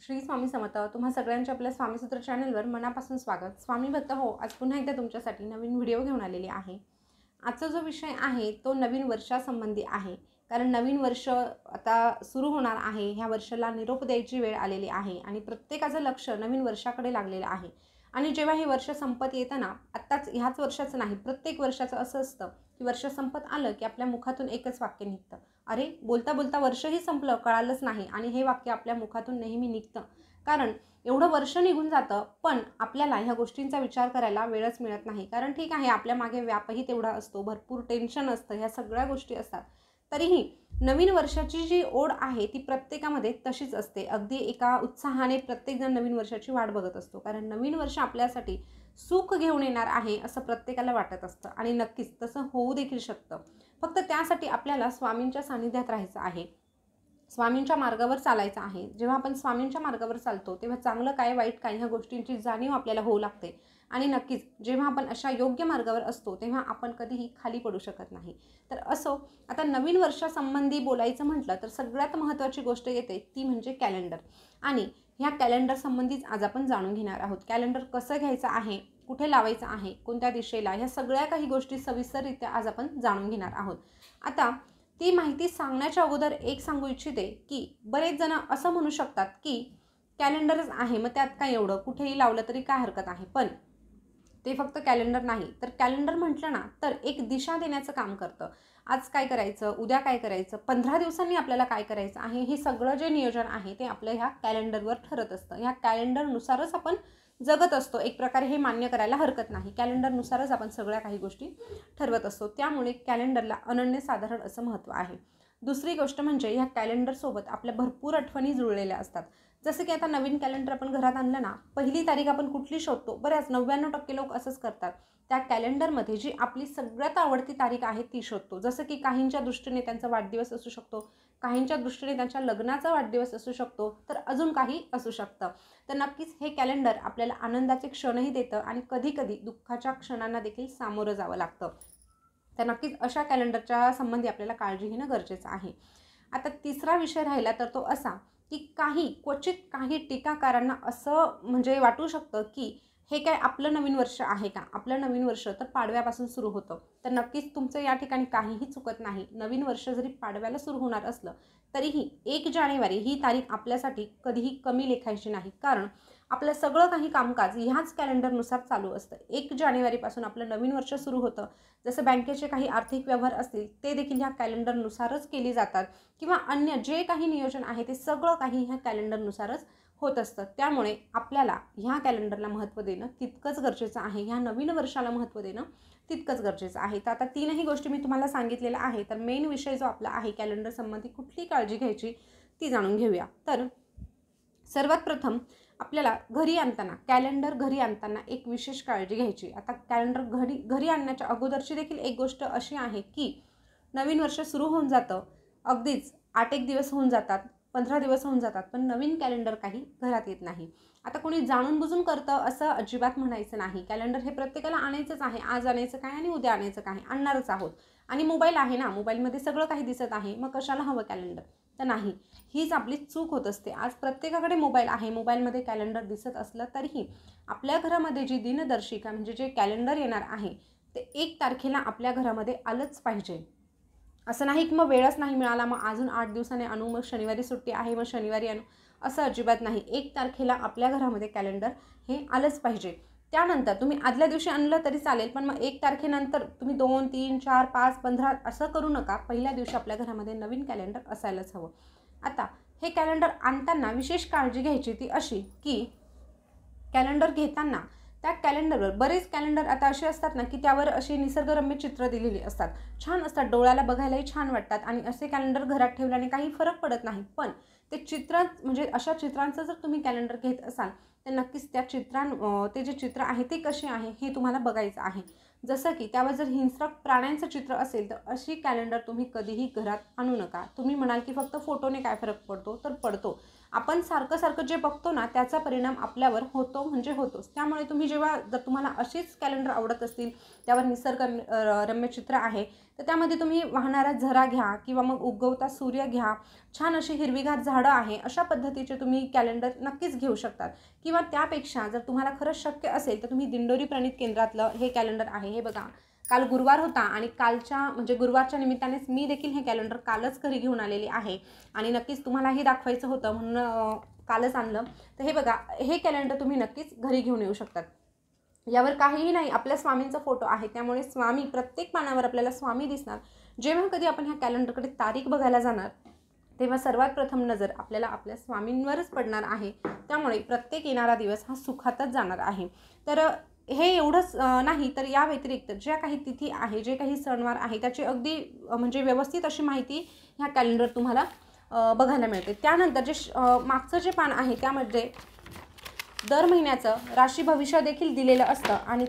श्री स्वामी समर्थ. तुम्हा सगळ्यांच्या आपल्या स्वामीसूत्र चॅनलवर मनापासून स्वागत. स्वामी भक्त हो, आज पुन्हा एकदा तुमच्यासाठी नवीन व्हिडिओ घेऊन आलेली आहे. आजचा जो विषय आहे तो नवीन वर्षासंबंधी आहे. कारण नवीन वर्ष आता सुरू होणार आहे. ह्या वर्षाला निरोप द्यायची वेळ आलेली आहे आणि प्रत्येकाचं लक्ष नवीन वर्षाकडे लागलेलं आहे. आणि जेव्हा हे वर्ष संपत येतं ना, आत्ताच ह्याच वर्षाचं नाही, प्रत्येक वर्षाचं असं असतं की वर्ष संपत आलं की आपल्या मुखातून एकच वाक्य निघतं, अरे बोलता बोलता वर्षही संपलं कळालंच नाही. आणि हे वाक्य आपल्या मुखातून नेहमी निघतं. कारण एवढं वर्ष निघून जातं, पण आपल्याला ह्या गोष्टींचा विचार करायला वेळच मिळत नाही. कारण ठीक आहे, आपल्या मागे व्यापही तेवढा असतो, भरपूर टेन्शन असतं, ह्या सगळ्या गोष्टी असतात. तरीही नवीन वर्षाची जी ओढ आहे ती प्रत्येकामध्ये तशीच असते. अगदी एका उत्साहाने प्रत्येकजण नवीन वर्षाची वाट बघत असतो. कारण नवीन वर्ष आपल्यासाठी सुख घेऊन येणार आहे असं प्रत्येकाला वाटत असतं आणि नक्कीच तसं होऊ देखील शकतं. फक्त त्यासाठी आपल्याला स्वामींच्या सानिध्यात राहायचं आहे, स्वामींच्या मार्गावर चालायचं आहे. जेव्हा आपण स्वामींच्या मार्गावर चालतो तेव्हा चांगलं काय वाईट काय ह्या गोष्टींची जाणीव आपल्याला होऊ लागते. आणि नक्कीच जेव्हा आपण अशा योग्य मार्गावर असतो तेव्हा आपण कधीही खाली पडू शकत नाही. तर असो, आता नवीन वर्षासंबंधी बोलायचं म्हटलं तर सगळ्यात महत्त्वाची गोष्ट येते ती म्हणजे कॅलेंडर. आणि ह्या कॅलेंडर संबंधीच आज आपण जाणून घेणार आहोत. कॅलेंडर कसं घ्यायचं आहे, कुठे लावायचं आहे, कोणत्या दिशेला, ह्या सगळ्या काही गोष्टी सविस्तररित्या आज आपण जाणून घेणार आहोत. आता ती माहिती सांगण्याच्या अगोदर एक सांगू इच्छिते की बरेच जण असं म्हणू शकतात की कॅलेंडरच आहे, मग त्यात काय एवढं, कुठेही लावलं तरी काय हरकत आहे. पण ते फक्त कॅलेंडर नाही, तर कॅलेंडर म्हटलं ना तर एक दिशा देण्याचं काम करतं. आज काय करायचं, उद्या काय करायचं, 15 दिवसांनी आपल्याला काय करायचं आहे, हे सगळं जे नियोजन आहे ते आपलं ह्या कॅलेंडरवर ठरत असतं. ह्या कॅलेंडरनुसारच आपण जगत असतो. एक प्रकारे हे मान्य करायला हरकत नाही. कॅलेंडरनुसारच आपण सगळ्या काही गोष्टी ठरवत असतो. त्यामुळे कॅलेंडरला अनन्यसाधारण असं महत्त्व आहे. दुसरी गोष्ट म्हणजे ह्या कॅलेंडरसोबत आपल्या भरपूर आठवणी जुळलेल्या असतात. जसं की आता नवीन कॅलेंडर आपण घरात आणलं ना, पहिली तारीख आपण कुठली शोधतो, बऱ्याच 99% लोक असंच करतात. त्या कॅलेंडरमध्ये जी आपली सगळ्यात आवडती तारीख आहे ती शोधतो. जसं की काहींच्या दृष्टीने त्यांचा वाढदिवस असू शकतो, काहींच्या दृष्टीने त्यांच्या लग्नाचा वाढदिवस असू शकतो, तर अजून काही असू शकतं. तर नक्कीच हे कॅलेंडर आपल्याला आनंदाचे क्षणही देतं आणि कधीकधी दुःखाच्या क्षणांना देखील सामोरं जावं लागतं. तर नक्कीच अशा कॅलेंडरच्या संबंधी आपल्याला काळजी घेणं गरजेचं आहे. आता तिसरा विषय राहिला तर तो असा की क्वचित काही टीकाकारांना असं म्हणजे वाटू शकतं की हे काय आपलं नवीन वर्ष आहे का, आपलं नवीन वर्ष तर पाडव्यापासून सुरू होतं. तर नक्कीच तुमचं या ठिकाणी काहीही चुकत नाही. नवीन वर्ष जरी पाडव्याला सुरू होणार असलं तरीही 1 जानेवारी ही तारीख आपल्यासाठी कधीही कमी लेखायची नाही. कारण आपलं सगळं काही कामकाज ह्याच कॅलेंडरनुसार चालू असतं. 1 जानेवारीपासून आपलं नवीन वर्ष सुरू होतं. जसं बँकेचे काही आर्थिक व्यवहार असतील ते देखील ह्या कॅलेंडरनुसारच केली जातात, किंवा अन्य जे काही नियोजन आहे ते सगळं काही ह्या कॅलेंडरनुसारच होत असतं. त्यामुळे आपल्याला ह्या कॅलेंडरला महत्त्व देणं तितकंच गरजेचं आहे. ह्या नवीन वर्षाला महत्त्व देणं तितकंच गरजेचं आहे. तर आता 3ही गोष्टी मी तुम्हाला सांगितलेल्या आहे. तर मेन विषय जो आपला आहे कॅलेंडर संबंधी कुठली काळजी घ्यायची ती जाणून घेऊया. तर सर्वात प्रथम आपल्याला घरी आणताना, कॅलेंडर घरी आणताना एक विशेष काळजी घ्यायची. आता कॅलेंडर घरी आणण्याच्या अगोदरची देखील एक गोष्ट अशी आहे की नवीन वर्ष सुरू होऊन जातं, अगदीच 8 दिवस होऊन जातात, 15 दिवस होऊन जातात, पण नवीन कॅलेंडर काही घरात येत नाही. आता कोणी जाणून बुजून करतं असं अजिबात म्हणायचं नाही. कॅलेंडर हे प्रत्येकाला आणायचंच आहे. आज आणायचं काय आणि उद्या आणायचं काय, आणणारच आहोत. आणि मोबाईल आहे ना, मोबाईलमध्ये सगळं काही दिसत आहे, मग कशाला हवं कॅलेंडर. तर नाही, हीच आपली चूक होत असते. आज प्रत्येकाकडे मोबाईल आहे, मोबाईलमध्ये कॅलेंडर दिसत असलं तरीही आपल्या घरामध्ये जी दिनदर्शिका म्हणजे जे कॅलेंडर येणार आहे ते 1 तारखेला आपल्या घरामध्ये आलंच पाहिजे. असं नाही की मग वेळच नाही मिळाला, मग अजून 8 दिवसाने आणू, मग शनिवारी सुट्टी आहे मग शनिवारी आणू, असं अजिबात नाही. 1 तारखेला आपल्या घरामध्ये कॅलेंडर हे आलंच पाहिजे. त्यानंतर तुम्ही आदल्या दिवशी आणलं तरी चालेल, पण मग 1 तारखेनंतर तुम्ही 2, 3, 4, 5, 15 असं करू नका. पहिल्या दिवशी आपल्या घरामध्ये नवीन कॅलेंडर असायलाच हवं. आता हे कॅलेंडर आणताना विशेष काळजी घ्यायची ती अशी की कॅलेंडर घेताना त्या कॅलेंडरवर बरेच कॅलेंडर आता असे असतात ना की त्यावर अशी निसर्गरम्य चित्र दिलेली असतात, छान असतात, डोळ्याला बघायलाही छान वाटतात. आणि असे कॅलेंडर घरात ठेवल्याने काही फरक पडत नाही. पण ते चित्र म्हणजे अशा चित्रांचं जर तुम्ही कॅलेंडर घेत असाल तर नक्कीच त्या ते जे चित्र आहे ते कसे आहे हे तुम्हाला बघायचं आहे. जसं की त्यावर जर हिंस्र प्राण्यांचं चित्र असेल तर अशी कॅलेंडर तुम्ही कधीही घरात आणू नका. तुम्ही म्हणाल की फक्त फोटोने काय फरक पडतो, तर पडतो. आपण सारखं जे बघतो ना त्याचा परिणाम आपल्यावर होतो म्हणजे होतोच. त्यामुळे तुम्ही जेव्हा जर तुम्हाला अशीच कॅलेंडर आवडत असतील, त्यावर निसर्ग रम्य चित्र आहे, तर त्यामध्ये तुम्ही वाहणारा झरा घ्या किंवा मग उगवता सूर्य घ्या, छान अशी हिरवीगार झाडं आहे, अशा पद्धतीचे तुम्ही कॅलेंडर नक्कीच घेऊ शकतात. किंवा त्यापेक्षा जर तुम्हाला खरंच शक्य असेल तर तुम्ही दिंडोरी प्रणीत केंद्रातलं हे कॅलेंडर आहे. हे बघा, काल गुरुवार होता आणि कालच्या म्हणजे गुरुवारच्या निमित्तानेच मी देखील हे कॅलेंडर कालच घरी घेऊन आलेली आहे आणि नक्कीच तुम्हालाही दाखवायचं होतं म्हणून कालच आणलं. तर हे बघा, हे कॅलेंडर तुम्ही नक्कीच घरी घेऊन येऊ शकतात. यावर काहीही नाही, आपल्या स्वामींचा फोटो आहे, त्यामुळे स्वामी प्रत्येक पानावर आपल्याला स्वामी दिसणार. जेव्हा कधी आपण ह्या कॅलेंडरकडे तारीख बघायला जाणार तेव्हा सर्वात प्रथम नजर आपल्याला आपल्या स्वामींवरच पडणार आहे. त्यामुळे प्रत्येक येणारा दिवस हा सुखातच जाणार आहे. तर हे एवढंच नाही तर या व्यतिरिक्त ज्या काही तिथी आहे, जे काही सणवार आहे, त्याची अगदी म्हणजे व्यवस्थित अशी माहिती ह्या कॅलेंडर तुम्हाला बघायला मिळते. त्यानंतर जे मागचं जे पान आहे त्यामध्ये दर महिन्याचं राशी भविष्य देखील दिलेलं असतं आणि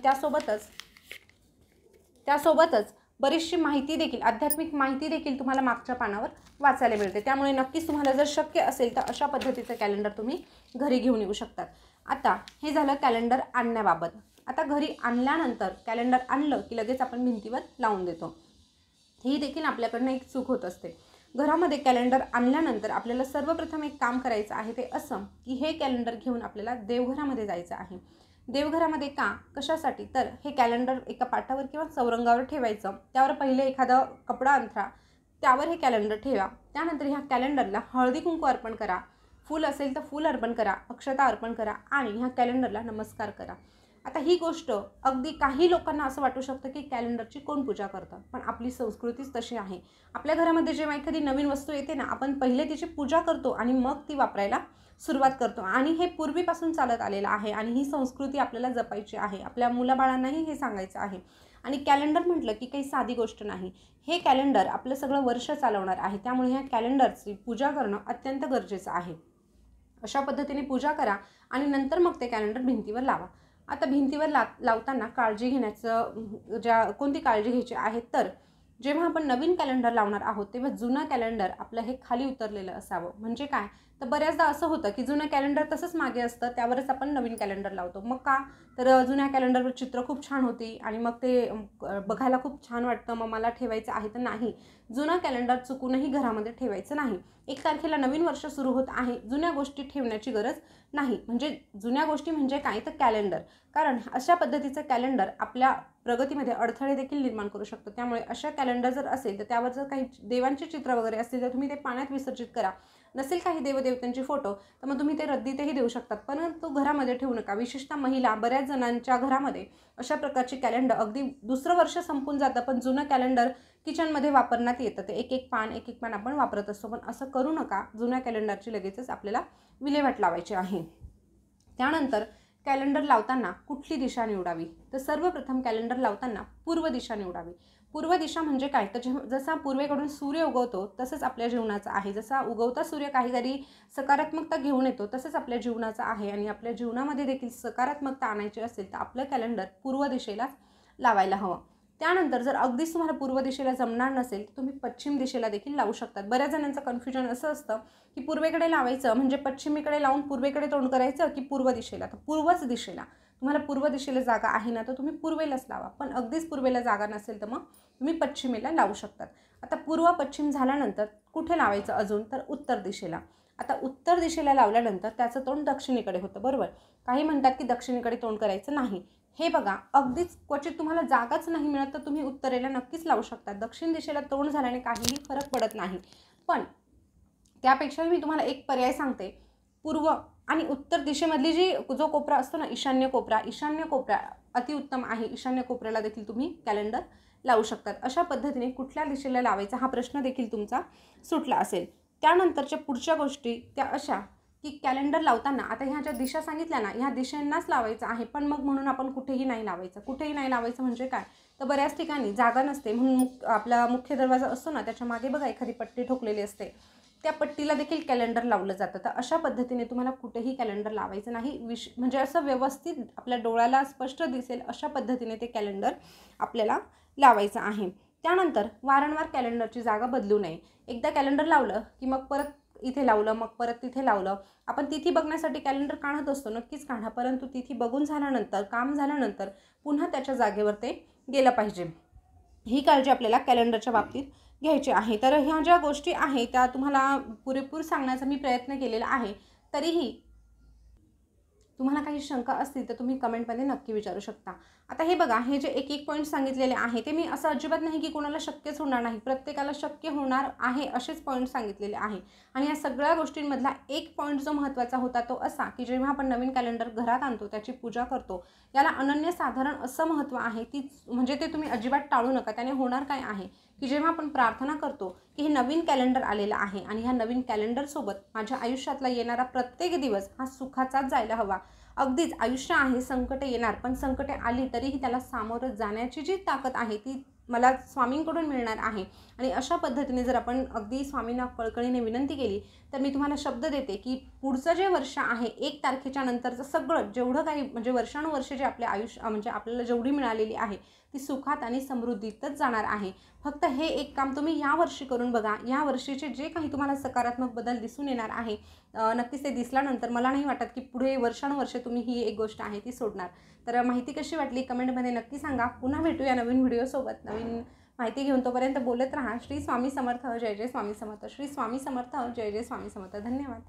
त्यासोबतच बरीचशी माहिती देखील, आध्यात्मिक माहिती देखील तुम्हाला मागच्या पानावर वाचायला मिळते. त्यामुळे नक्कीच तुम्हाला जर शक्य असेल तर अशा पद्धतीचं कॅलेंडर तुम्ही घरी घेऊन येऊ शकतात. आता हे झालं कॅलेंडर आणण्याबाबत. आता घरी आणल्यानंतर कॅलेंडर आणलं की लगेच आपण भिंतीवर लावून देतो. ही देखील आपल्याकडनं एक चूक होत असते. घरामध्ये कॅलेंडर आणल्यानंतर आपल्याला सर्वप्रथम एक काम करायचं आहे, ते असं की हे कॅलेंडर घेऊन आपल्याला देवघरामध्ये जायचं आहे. देवघरामध्ये का, कशासाठी, तर हे कॅलेंडर एका पाटावर किंवा चौरंगावर ठेवायचं. त्यावर पहिले एखादा कपडा अंथरा, त्यावर हे कॅलेंडर ठेवा. त्यानंतर ह्या कॅलेंडरला हळदी कुंकू अर्पण करा, फूल असेल तर फूल अर्पण करा, अक्षता अर्पण करा आणि ह्या कॅलेंडरला नमस्कार करा. आता ही गोष्ट अगदी काही लोकांना असं वाटू शकतं की कॅलेंडरची कोण पूजा करतं, पण आपली संस्कृतीच तशी आहे. आपल्या घरामध्ये जेव्हा एखादी नवीन वस्तू येते ना, आपण पहिले तिची पूजा करतो आणि मग ती वापरायला सुरुवात करतो. आणि हे पूर्वीपासून चालत आलेलं आहे आणि ही संस्कृती आपल्याला जपायची आहे. आपल्या मुलाबाळांनाही हे सांगायचं आहे. आणि कॅलेंडर म्हटलं की काही साधी गोष्ट नाही. हे कॅलेंडर आपलं सगळं वर्ष चालवणार आहे. त्यामुळे ह्या कॅलेंडरची पूजा करणं अत्यंत गरजेचं आहे. अशा पद्धतीने पूजा करा आणि नंतर मग ते कॅलेंडर भिंतीवर लावा. आता भिंतीवर लावताना काळजी घेण्याचं कोणती काळजी घ्यायची आहे, तर जेव्हा आपण नवीन कॅलेंडर लावणार आहोत तेव्हा जुनं कॅलेंडर आपलं हे खाली उतरलेलं असावं. म्हणजे काय, तर बऱ्याचदा असं होतं की जुनं कॅलेंडर तसंच मागे असतं, त्यावरच आपण नवीन कॅलेंडर लावतो. मग का, तर जुन्या कॅलेंडरवर चित्र खूप छान होती आणि मग ते बघायला खूप छान वाटतं, मग मला ठेवायचं आहे. तर नाही, जुनं कॅलेंडर चुकूनही घरामध्ये ठेवायचं नाही. 1 तारखेला नवीन वर्ष सुरू होत आहे, जुन्या गोष्टी ठेवण्याची गरज नाही. म्हणजे जुन्या गोष्टी म्हणजे काय, तर कॅलेंडर. कारण अशा पद्धतीचं कॅलेंडर आपल्या प्रगतीमध्ये अडथळे देखील निर्माण करू शकतो. त्यामुळे अशा कॅलेंडर जर असेल तर त्यावर जर काही देवांचे चित्र वगैरे असतील तर तुम्ही ते पाण्यात विसर्जित करा. नसेल काही देवदेवतांचे फोटो तर मग तुम्ही ते रद्दीतही देऊ शकतात, परंतु घरामध्ये ठेवू नका. विशेषतः महिला, बऱ्याच जणांच्या घरामध्ये अशा प्रकारची कॅलेंडर अगदी दुसरं वर्ष संपून जातं, पण जुनं कॅलेंडर किचनमध्ये वापरण्यात येतं. ते एक एक पान आपण वापरत असतो, पण असं करू नका. जुन्या कॅलेंडरची लगेचच आपल्याला विल्हेवाट लावायची आहे. त्यानंतर कॅलेंडर लावताना कुठली दिशा निवडावी, तर सर्वप्रथम कॅलेंडर लावताना पूर्व दिशा निवडावी. पूर्व दिशा म्हणजे काय, तर जसा पूर्वेकडून सूर्य उगवतो तसंच आपल्या जीवनाचं आहे. जसा उगवता सूर्य काहीतरी सकारात्मकता घेऊन येतो तसंच आपल्या जीवनाचं आहे. आणि आपल्या जीवनामध्ये देखील सकारात्मकता आणायची असेल तर आपलं कॅलेंडर पूर्व दिशेलाच लावायला हवं. त्यानंतर जर अगदीच तुम्हाला पूर्व दिशेला जमणार नसेल तर तुम्ही पश्चिम दिशेला देखील लावू शकतात. बऱ्याच जणांचं कन्फ्युजन असं असतं की पूर्वेकडे लावायचं म्हणजे पश्चिमेकडे लावून पूर्वेकडे तोंड करायचं की पूर्व दिशेला, तर पूर्वच दिशेला. तुम्हाला पूर्व दिशेला जागा आहे ना, तर तुम्ही पूर्वेलाच लावा. पण अगदीच पूर्वेला जागा नसेल तर मग तुम्ही पश्चिमेला लावू शकतात. आता पूर्व पश्चिम झाल्यानंतर कुठे लावायचं अजून, तर उत्तर दिशेला. आता उत्तर दिशेला लावल्यानंतर त्याचं तोंड दक्षिणेकडे होतं, बरोबर. काही म्हणतात की दक्षिणेकडे तोंड करायचं नाही. हे बघा, अगदीच क्वचित तुम्हाला जागाच नाही मिळत तर तुम्ही उत्तरेला नक्कीच लावू शकता. दक्षिण दिशेला तोंड झाल्याने काहीही फरक पडत नाही. पण त्यापेक्षाही मी तुम्हाला एक पर्याय सांगते. पूर्व आणि उत्तर दिशेमधली जो कोपरा असतो ना, ईशान्य कोपरा अतिउत्तम आहे. ईशान्य कोपऱ्याला देखील तुम्ही कॅलेंडर लावू शकतात. अशा पद्धतीने कुठल्या दिशेला लावायचा हा प्रश्न देखील तुमचा सुटला असेल. त्यानंतरच्या पुढच्या गोष्टी त्या अशा की कॅलेंडर लावताना आता ह्या ज्या दिशा सांगितल्या ना, ह्या दिशेंनाच लावायचं आहे. पण मग म्हणून आपण कुठेही नाही लावायचं म्हणजे काय, तर बऱ्याच ठिकाणी जागा नसते म्हणून आपला मुख्य दरवाजा असतो ना, त्याच्या मागे बघा एखादी पट्टी ठोकलेली असते. त्या पट्टीला देखील कॅलेंडर लावलं जातं. तर अशा पद्धतीने तुम्हाला कुठेही कॅलेंडर लावायचं नाही. म्हणजे असं व्यवस्थित आपल्या डोळ्याला स्पष्ट दिसेल अशा पद्धतीने ते कॅलेंडर आपल्याला लावायचं आहे. त्यानंतर वारंवार कॅलेंडरची जागा बदलू नये. एकदा कॅलेंडर लावलं की मग परत इथे लावलं, मग परत तिथे लावलं. आपण तिथी बघण्यासाठी कॅलेंडर काढत असतो, नक्कीच काढा, परंतु तिथी बघून झाल्यानंतर, काम झाल्यानंतर पुन्हा त्याच्या जागेवर ते गेलं पाहिजे. ही काळजी आपल्याला कॅलेंडरच्या बाबतीत घ्यायची आहे. तर ह्या ज्या गोष्टी आहेत त्या तुम्हाला पुरेपूर सांगण्याचा मी प्रयत्न केलेला आहे. तरीही तुम्हाला काही शंका असतील तर तुम्ही कमेंटमध्ये नक्की विचारू शकता. आता हे बघा, हे जे एक पॉईंट सांगितलेले आहे ते मी असं अजिबात नाही की कोणाला शक्यच होणार नाही, प्रत्येकाला शक्य होणार आहे असेच पॉईंट सांगितलेले आहे. आणि या सगळ्या गोष्टींमधला एक पॉईंट जो महत्त्वाचा होता तो असा की जेव्हा आपण नवीन कॅलेंडर घरात आणतो, त्याची पूजा करतो, याला अनन्यसाधारण असं महत्त्व आहे. ती म्हणजे ते तुम्ही अजिबात टाळू नका. त्याने होणार काय आहे की जेव्हा आपण प्रार्थना करतो की हे नवीन कॅलेंडर आलेलं आहे आणि ह्या नवीन कॅलेंडरसोबत माझ्या आयुष्यातला येणारा प्रत्येक दिवस हा सुखाचाच जायला हवा. अगदीच आयुष्य आहे, संकटे येणार, पण संकटे आली तरीही त्याला सामोरं जाण्याची जी ताकद आहे ती मला स्वामींकडून मिळणार आहे. आणि अशा पद्धतीने जर आपण अगदी स्वामींना कळकळीने विनंती केली तर मी तुम्हाला शब्द देते की पुढचं जे वर्ष आहे 1 तारखेच्या नंतरचं सगळं जेवढं काही म्हणजे वर्षानुवर्षे जे आपले आयुष्य म्हणजे आपल्याला जेवढी मिळालेली आहे ती सुखात आणि समृद्धीतच जाणार आहे. फक्त हे एक काम तुम्ही यावर्षी करून बघा. या वर्षीचे जे काही तुम्हाला सकारात्मक बदल दिसून येणार आहे, नक्कीच ते दिसल्यानंतर मला नाही वाटत की पुढे वर्षानुवर्षे तुम्ही ही एक गोष्ट आहे ती सोडणार. तर माहिती कशी वाटली कमेंटमध्ये नक्की सांगा. पुन्हा भेटूया नवीन व्हिडिओसोबत नवीन माहिती घेऊन. तोपर्यंत बोलत राहा. श्री स्वामी समर्थ, जय जय स्वामी समर्थ. श्री स्वामी समर्थ, जय जय स्वामी समर्थ. धन्यवाद.